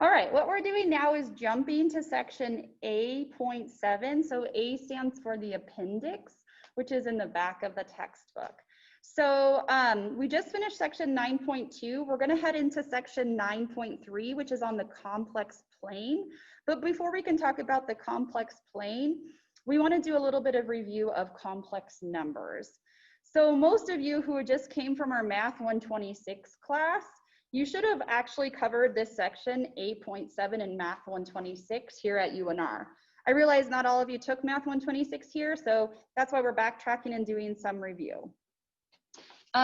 All right, what we're doing now is jumping to section A.7. So A stands for the appendix, which is in the back of the textbook. So we just finished section 9.2. We're going to head into section 9.3, which is on the complex plane. But before we can talk about the complex plane, we want to do a little bit of review of complex numbers. So most of you who just came from our Math 126 class, you should have actually covered this section, A.7 in Math 126 here at UNR. I realize not all of you took Math 126 here, so that's why we're backtracking and doing some review.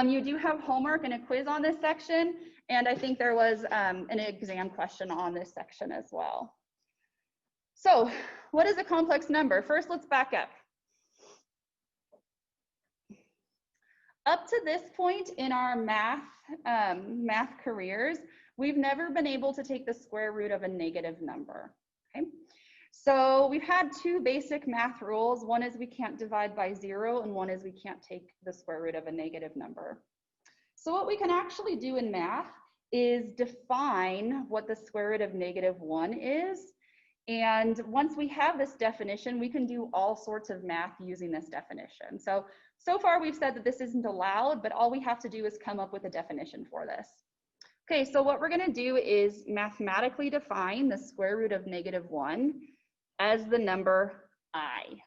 You do have homework and a quiz on this section, and I think there was an exam question on this section as well. So what is a complex number? First, let's back up. Up to this point in our math careers, we've never been able to take the square root of a negative number, okay? So we've had two basic math rules. One is we can't divide by 0, and one is we can't take the square root of a negative number. So what we can actually do in math is define what the square root of -1 is. And once we have this definition, we can do all sorts of math using this definition. So far we've said that this isn't allowed, but all we have to do is come up with a definition for this. Okay, so what we're gonna do is mathematically define the square root of -1 as the number I.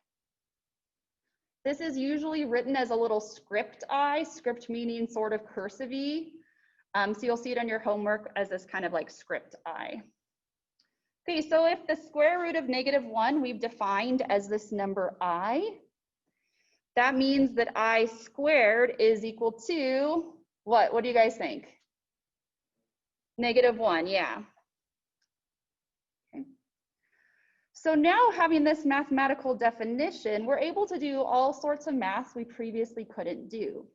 This is usually written as a little script I, script meaning sort of cursive-y. So you'll see it on your homework as this kind of like script I. Okay, so if the square root of -1 we've defined as this number I, that means that I squared is equal to what? What do you guys think? -1, yeah. Okay. So now having this mathematical definition, we're able to do all sorts of math we previously couldn't do.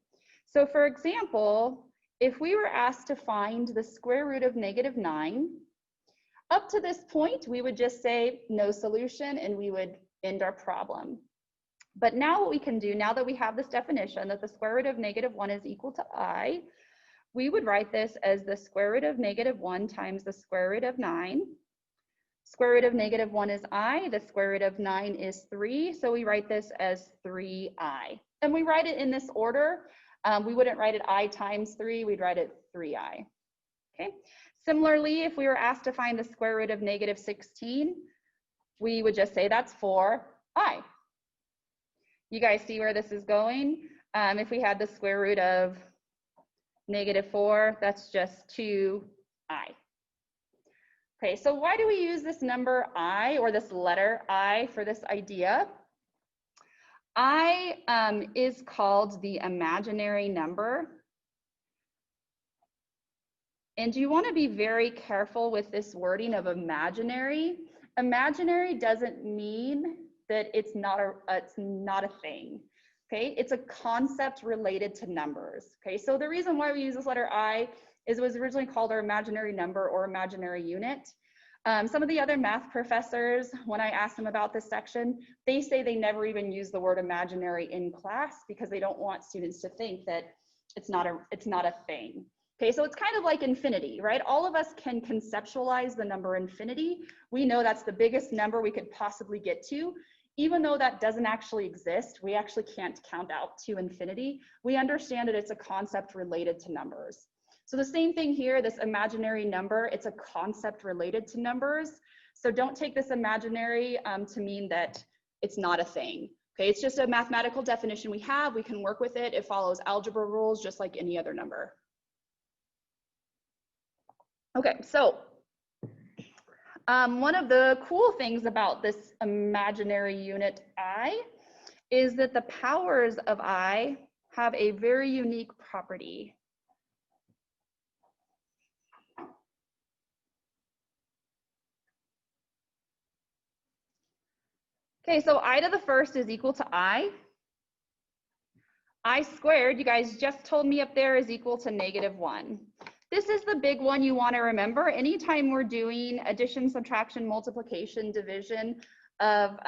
So for example, if we were asked to find the square root of -9, up to this point, we would just say no solution and we would end our problem. But now what we can do, now that we have this definition that the square root of -1 is equal to I, we would write this as the square root of -1 times the square root of 9. Square root of -1 is I, the square root of 9 is 3, so we write this as 3I. And we write it in this order. We wouldn't write it I times 3, we'd write it 3I. Okay. Similarly, if we were asked to find the square root of -16, we would just say that's 4I. You guys see where this is going? If we had the square root of -4, that's just 2I. Okay, so why do we use this number I, or this letter I, for this idea? I is called the imaginary number. And you want to be very careful with this wording of imaginary. Imaginary doesn't mean that it's not a thing. Okay, it's a concept related to numbers. Okay, so the reason why we use this letter I is it was originally called our imaginary number or imaginary unit. Some of the other math professors, when I ask them about this section, they say they never even use the word imaginary in class because they don't want students to think that it's not a thing. Okay, so it's kind of like infinity, right? All of us can conceptualize the number infinity. We know that's the biggest number we could possibly get to. Even though that doesn't actually exist, we actually can't count out to infinity. We understand that it's a concept related to numbers. So the same thing here, this imaginary number, it's a concept related to numbers. So don't take this imaginary to mean that it's not a thing. Okay, it's just a mathematical definition we have. We can work with it. It follows algebra rules just like any other number. Okay, so one of the cool things about this imaginary unit I is that the powers of I have a very unique property. Okay, so I to the first is equal to I. I squared, you guys just told me up there, is equal to -1. This is the big one you want to remember. Anytime we're doing addition, subtraction, multiplication, division of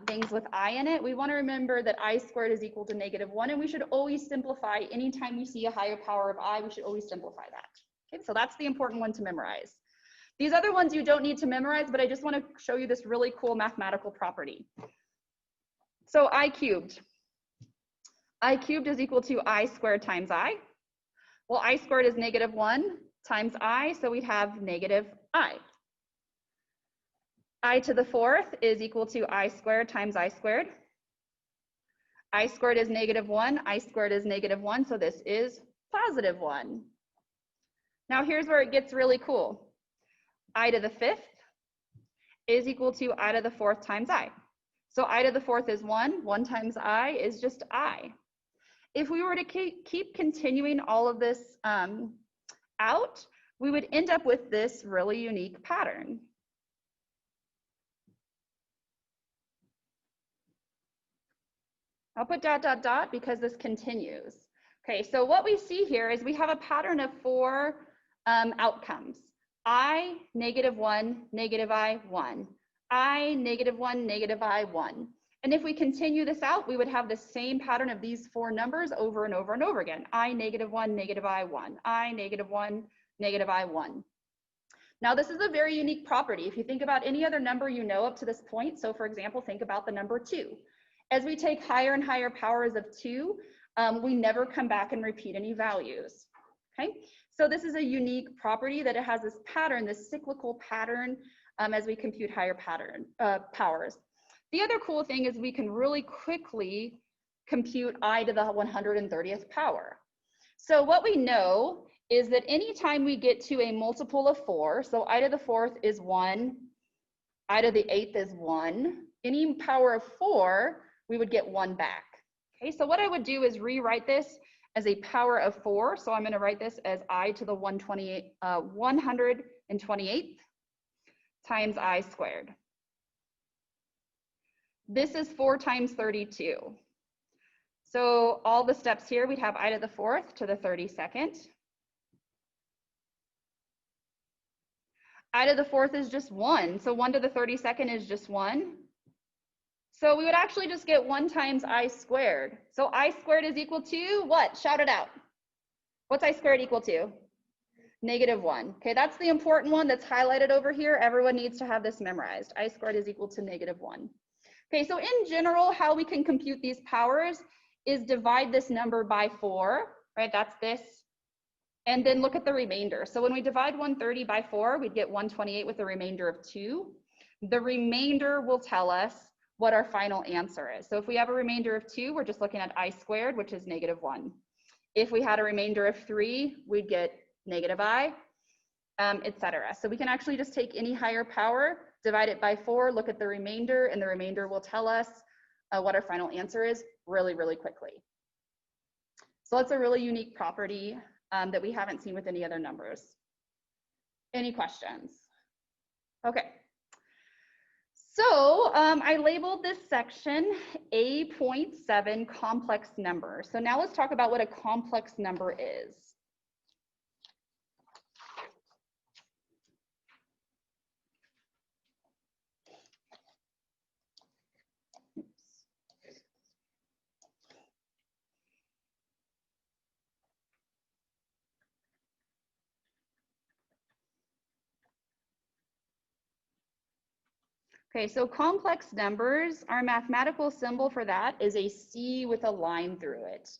things with I in it, we want to remember that I squared is equal to -1, and we should always simplify. Anytime you see a higher power of I, we should always simplify that. Okay, so that's the important one to memorize. These other ones you don't need to memorize, but I just want to show you this really cool mathematical property. So I cubed. I cubed is equal to I squared times I. Well, I squared is -1 times I, so we'd have negative I. I to the 4th is equal to I squared times I squared. I squared is -1, I squared is -1, so this is +1. Now here's where it gets really cool. I to the 5th is equal to I to the 4th times I. So I to the 4th is 1, 1 times I is just I. If we were to keep continuing all of this out, we would end up with this really unique pattern. I'll put ... because this continues. Okay, so what we see here is we have a pattern of 4 outcomes. I, -1, I, 1. I, -1, I, 1. And if we continue this out, we would have the same pattern of these 4 numbers over and over and over again. I, -1, I, 1. I, -1, I, 1. Now, this is a very unique property. If you think about any other number you know up to this point, so for example, think about the number 2. As we take higher and higher powers of 2, we never come back and repeat any values, okay? So this is a unique property that it has this pattern, this cyclical pattern as we compute higher powers. The other cool thing is we can really quickly compute I to the 130th power. So what we know is that anytime we get to a multiple of 4, so I to the 4th is 1, I to the 8th is 1, any power of 4, we would get 1 back. Okay, so what I would do is rewrite this as a power of 4. So I'm going to write this as I to the 128th times I squared. This is 4 times 32. So all the steps here, we'd have I to the 4th to the 32nd. I to the 4th is just 1. So 1 to the 32nd is just 1. So we would actually just get 1 times I squared. So I squared is equal to what? Shout it out. What's I squared equal to? -1. Okay, that's the important one that's highlighted over here. Everyone needs to have this memorized. I squared is equal to -1. Okay, so in general, how we can compute these powers is divide this number by 4, right? That's this. And then look at the remainder. So when we divide 130 by 4, we'd get 128 with a remainder of 2. The remainder will tell us what our final answer is. So if we have a remainder of 2, we're just looking at I squared, which is -1. If we had a remainder of 3, we'd get -I, etc. So we can actually just take any higher power, divide it by 4, look at the remainder, and the remainder will tell us what our final answer is really, really quickly. So that's a really unique property that we haven't seen with any other numbers. Any questions? Okay. So I labeled this section A.7 complex number. So now let's talk about what a complex number is. Okay, so complex numbers, our mathematical symbol for that is a C with a line through it.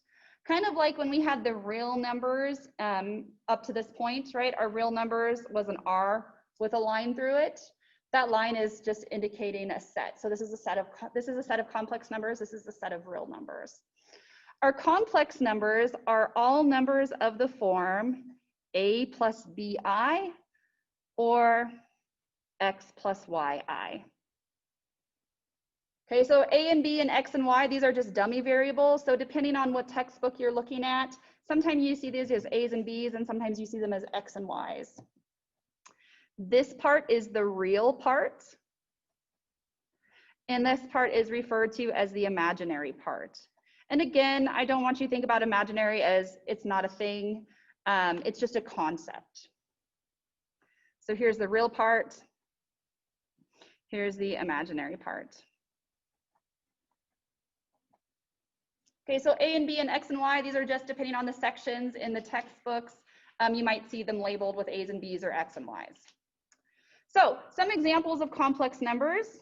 Kind of like when we had the real numbers up to this point, right? Our real numbers was an R with a line through it. That line is just indicating a set. So this is a set of complex numbers. This is a set of real numbers. Our complex numbers are all numbers of the form A plus BI or X plus YI. Okay, so A and B and X and Y, these are just dummy variables. So depending on what textbook you're looking at, sometimes you see these as A's and B's and sometimes you see them as X and Y's. This part is the real part. And this part is referred to as the imaginary part. And again, I don't want you to think about imaginary as it's not a thing. It's just a concept. So here's the real part. Here's the imaginary part. Okay, so A and B and X and Y, these are just depending on the sections in the textbooks. You might see them labeled with A's and B's or X and Y's. So some examples of complex numbers.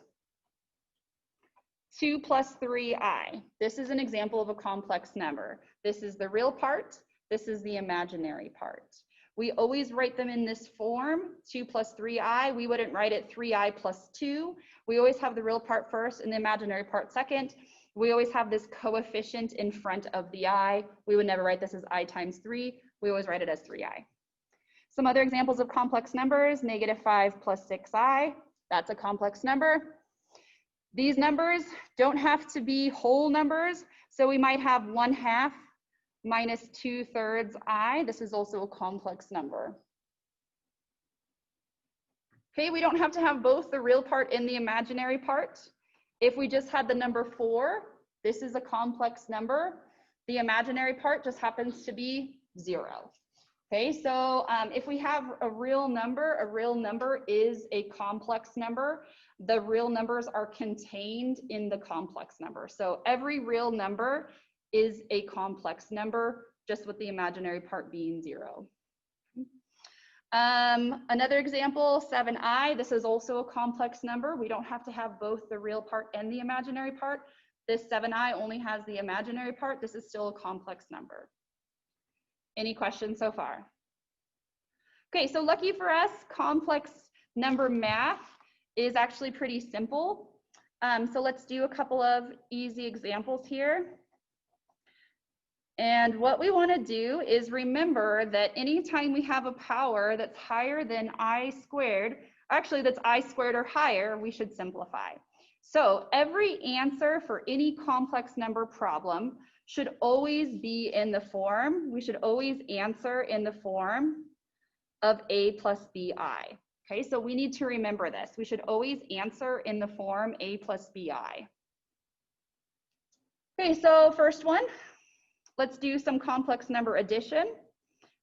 2 plus 3i. This is an example of a complex number. This is the real part. This is the imaginary part. We always write them in this form, 2 plus 3i. We wouldn't write it 3i plus 2. We always have the real part first and the imaginary part second. We always have this coefficient in front of the I. We would never write this as I times 3. We always write it as 3i. Some other examples of complex numbers, -5 plus 6i. That's a complex number. These numbers don't have to be whole numbers. So we might have 1/2 minus 2/3 I. This is also a complex number. Okay, we don't have to have both the real part and the imaginary part. If we just had the number 4, this is a complex number. The imaginary part just happens to be 0. Okay, so if we have a real number is a complex number. The real numbers are contained in the complex number. So every real number is a complex number, just with the imaginary part being 0. Another example, 7i. This is also a complex number. We don't have to have both the real part and the imaginary part. This 7i only has the imaginary part. This is still a complex number. Any questions so far? Okay, so lucky for us, complex number math is actually pretty simple. So let's do a couple of easy examples here. And what we want to do is remember that anytime we have a power that's higher than I squared, actually that's I squared or higher, we should simplify. So every answer for any complex number problem should always be in the form, we should always answer in the form of a plus bi. Okay, so we need to remember this. We should always answer in the form a plus bi. Okay, so first one, let's do some complex number addition.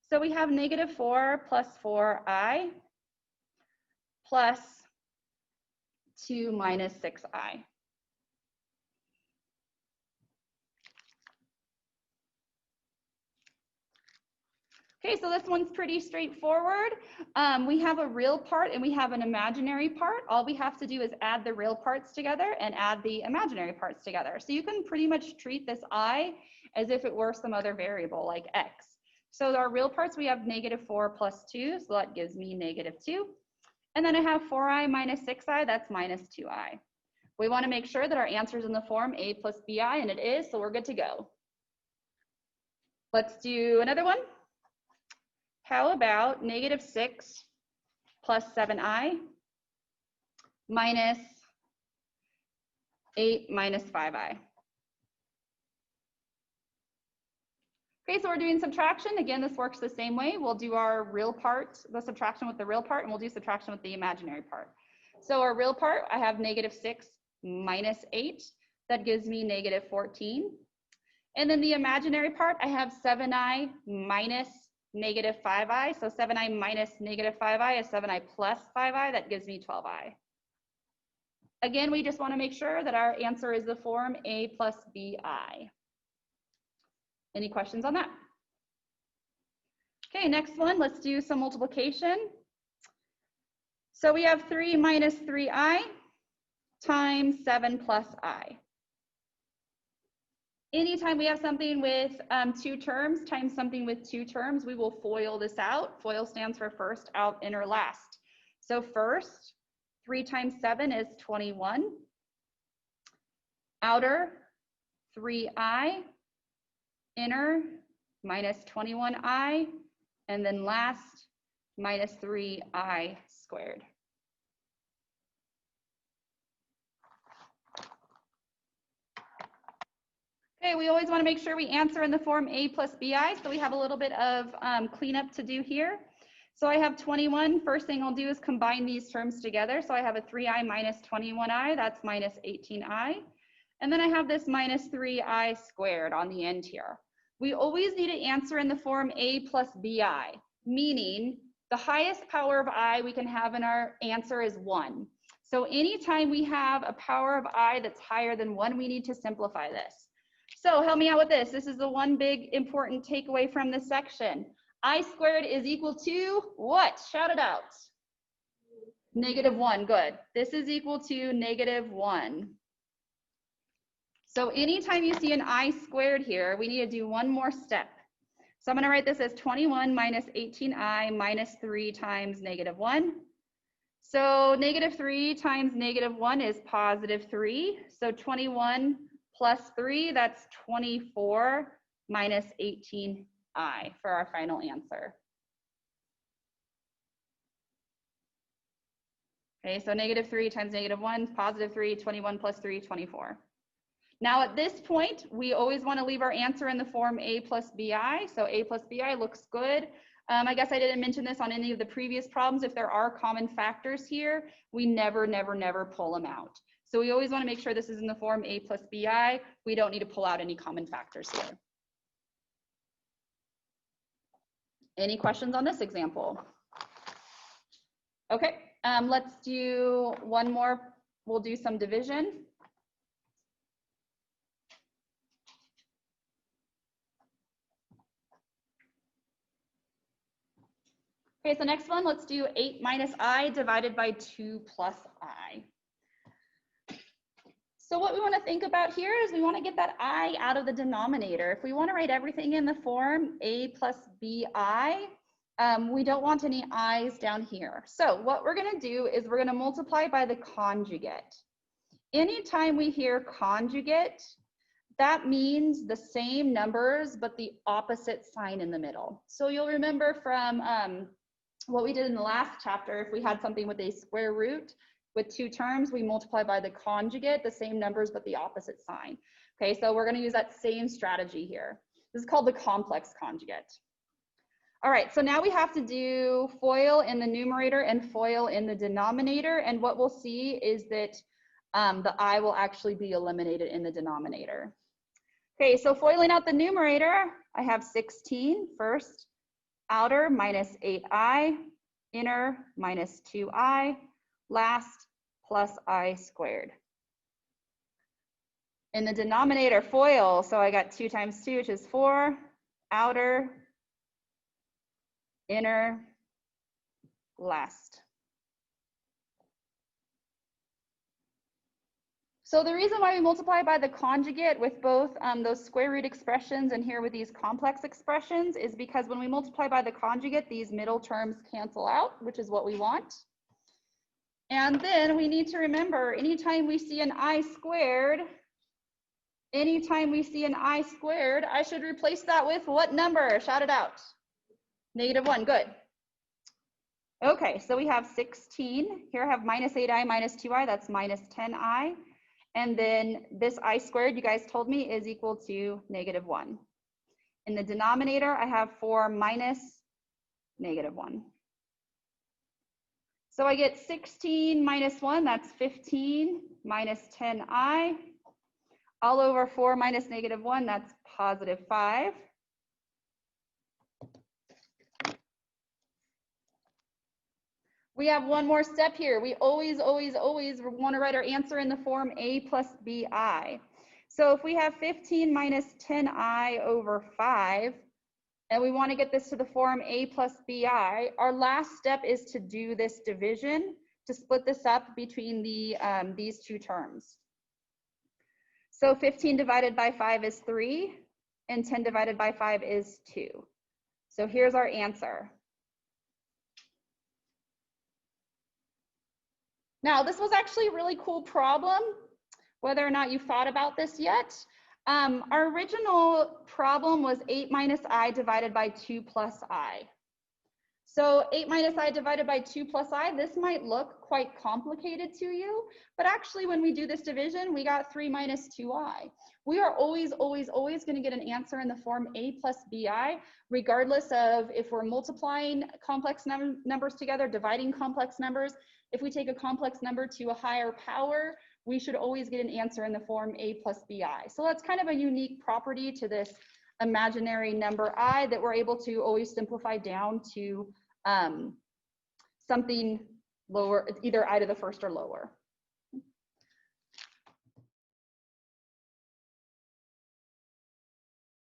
So we have -4 plus 4i plus 2 minus 6i. Okay, so this one's pretty straightforward. We have a real part and we have an imaginary part. All we have to do is add the real parts together and add the imaginary parts together. So you can pretty much treat this I as if it were some other variable like X. So our real parts, we have -4 plus 2, so that gives me -2. And then I have 4i minus 6i, that's minus 2i. We want to make sure that our answer is in the form a plus bi, and it is, so we're good to go. Let's do another one. How about -6 plus 7i minus 8 minus 5i? Okay, so we're doing subtraction. Again, this works the same way. We'll do our real part, the subtraction with the real part, and we'll do subtraction with the imaginary part. So our real part, I have -6 minus 8. That gives me -14. And then the imaginary part, I have 7i minus -5i. So 7i minus -5i is 7i plus 5i. That gives me 12i. Again, we just want to make sure that our answer is the form a plus bi. Any questions on that? Okay, next one, let's do some multiplication. So we have 3 minus 3i times 7 plus i. Anytime we have something with 2 terms times something with 2 terms, we will FOIL this out. FOIL stands for first, out, inner, last. So first, 3 times 7 is 21. Outer, 3i. Inner, minus 21i. And then last, minus 3i squared. Okay, we always want to make sure we answer in the form a plus bi, so we have a little bit of cleanup to do here. So I have 21. First thing I'll do is combine these terms together. So I have a 3i minus 21i, that's minus 18i. And then I have this minus 3i squared on the end here. We always need to answer in the form a plus bi, meaning the highest power of I we can have in our answer is 1. So anytime we have a power of I that's higher than 1, we need to simplify this. So help me out with this. This is the one big important takeaway from this section. I squared is equal to what? Shout it out. -1, good. This is equal to -1. So anytime you see an I squared here, we need to do one more step. So I'm going to write this as 21 minus 18I minus 3 times -1. So -3 times -1 is +3. So 21 plus 3, that's 24 minus 18I for our final answer. Okay, so -3 times -1, +3, 21 plus 3, 24. Now at this point, we always want to leave our answer in the form A plus BI. So A plus BI looks good. I guess I didn't mention this on any of the previous problems. If there are common factors here, we never pull them out. So we always want to make sure this is in the form A plus BI. We don't need to pull out any common factors here. Any questions on this example? Okay, let's do one more. We'll do some division. Okay, so next one, let's do 8 minus I divided by 2 plus I. So what we want to think about here is we want to get that I out of the denominator. If we want to write everything in the form A plus BI, we don't want any I's down here. So what we're going to do is we're going to multiply by the conjugate. Anytime we hear conjugate, that means the same numbers, but the opposite sign in the middle. So you'll remember from what we did in the last chapter, if we had something with a square root with two terms, we multiply by the conjugate, the same numbers, but the opposite sign. Okay, so we're going to use that same strategy here. This is called the complex conjugate. All right, so now we have to do FOIL in the numerator and FOIL in the denominator. And what we'll see is that the I will actually be eliminated in the denominator. Okay, so FOILing out the numerator, I have 16 first. Outer minus 8I, inner minus 2I, last plus I squared. In the denominator FOIL, so I got 2 times 2, which is 4, outer, inner, last. So the reason why we multiply by the conjugate with both those square root expressions and here with these complex expressions is because when we multiply by the conjugate, these middle terms cancel out, which is what we want. And then we need to remember, anytime we see an I squared, I should replace that with what number? Shout it out. -1, good. Okay, so we have 16. Here I have minus 8I minus 2I, that's minus 10I. And then this I squared, you guys told me, is equal to -1. In the denominator, I have 4 minus -1. So I get 16 minus 1, that's 15 minus 10I. All over 4 minus -1, that's +5. We have one more step here. We always want to write our answer in the form A plus BI. So if we have 15 minus 10I over 5, and we want to get this to the form A plus BI, our last step is to do this division to split this up between these two terms. So 15 divided by 5 is 3, and 10 divided by 5 is 2. So here's our answer. Now, this was actually a really cool problem, whether or not you've thought about this yet. Our original problem was 8 minus I divided by 2 plus I. So 8 minus I divided by 2 plus I, this might look quite complicated to you, but actually when we do this division, we got 3 minus 2I. We are always going to get an answer in the form A plus BI, regardless of if we're multiplying complex numbers together, dividing complex numbers. If we take a complex number to a higher power, we should always get an answer in the form A plus BI. So that's kind of a unique property to this imaginary number I that we're able to always simplify down to something lower, either I to the first or lower.